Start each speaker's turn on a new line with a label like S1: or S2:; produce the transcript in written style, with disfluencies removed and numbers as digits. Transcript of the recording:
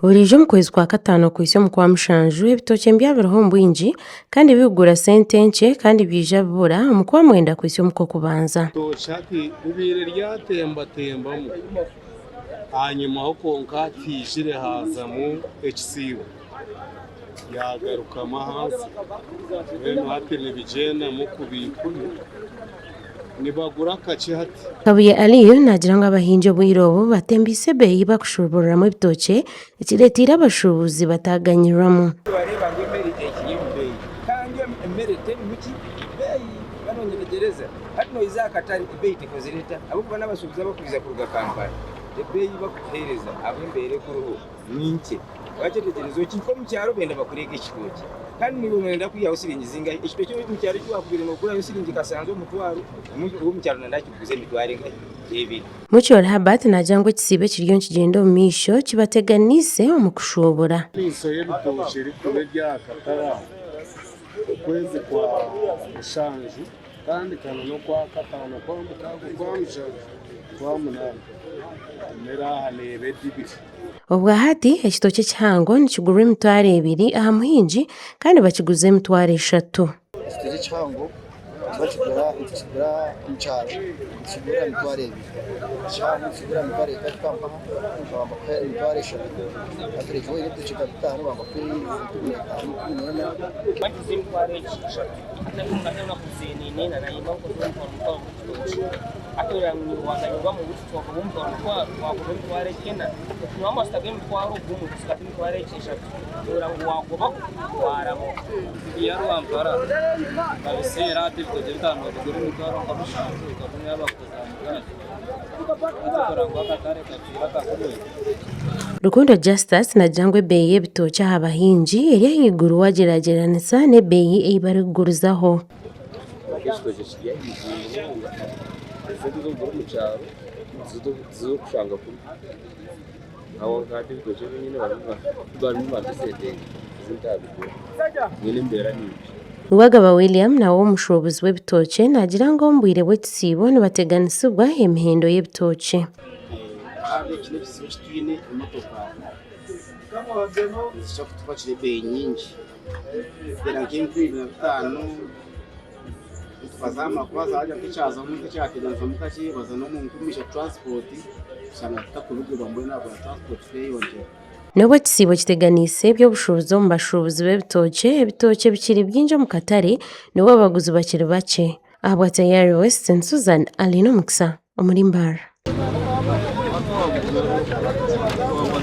S1: Burijo mu kwezi kwa gatanu kw'isi mu kwa mushanju ebitoke mbyabiraho mbwingi kandi bigura sente nke kandi bija bibura mu kwa mwenda kw'isi mu ko kubanza.
S2: Toshati bibire ryatembatembamo hanyuma ho konka tijire hazamu ekisibo yagaruka mahasi bene hatene bijena mu kubikuni nibagura kaci hati.
S1: Kabuye Aliyu nagira ngo abahinja bw'irobo batembise beyi bakushuburamo ibitoke ikiretira abashubuzi bataganyiramo.
S3: Bareba ngembere ekiyimu beyi kandi emere teni muki beyi banongereza hano izakatari beyi tekozereta abo bana basubiza bakuriza kuruga Kampala beyi bakuhereza abembere kuruho ninke bacetekerezo kiko mu cyaro benda bakurega ikitoke kandi nibo mwenda kuyaho siringi zinga ikitoke mu cyaro cyakubira no kura siringi kasanzwe umutwaro mu cyaro ndakikuze mitware ebiri.
S1: Mucho Rabat najangwe kisibe kiryo kigenda mu misho kibateganise mu kushobora.
S2: Niso y'ibitoke rikube ryakatara ukwezi kwa mushanju kandi kana no kwa katano kwa mukago kwa mushanju kwa munani mera halebe dibiri.
S1: Ubwa hati ekitoke cyango nikigura emitwaro 2 aha muhinji kandi bakiguze emitwaro 3.
S4: Ekitoke cyango bakigura mu cyaro kigura emitwaro 2 cyangwa kigura emitwaro 3 Kampala bamba kwa emitwaro 3 atureke wo ibyo cy'gatano bamba kuri 5
S3: bagize emitwaro 3 atari na kuzini nena na yima ko atora mu wanganywa mu buto bwo mu kwa emitwaro 9 noma stage emitwaro 10 kusikati emitwaro 3 ura ngo wagoba waramo yaro ampara babisera atibyo bitano bigura emitwaro kabushanze kabone yabakoza
S1: Rukundo Justus na jangwe beyi y'ebitoke abahinji eri higuru wagerageranisa ne beyi eibariguruzaho.
S5: Ekitoke kiyahiye zizo zo mu cyaro zizo kushanga kuri aho ngati ibitoke nyine bari mu bandesete zintabikora nyine mbera n'ibyo.
S1: Uwagaba William nawo umushobozi w'ebitoke nagira ngo mbwire we kisibo nibateganisibwa emihendo y'ebitoke.
S4: Kandi kino kisibo kitwine imotoka zishaka kutubakira beyi nyinshi bera nk'imvira 5 tufazama kwaza haja kichaza umuntu cyateganza mukaci bazana mu nkumisha transport cyangwa takubigira mbona nabo transport fee yonje.
S1: Nawe kisibo kiteganise byo bushobozo mu bashobozi b'ebitoke ebitoke bikiri byinjo mu katare nibo abaguzi bakiri bake. Ahabwa Tayari West Susan Alino Muksa Omurimbara.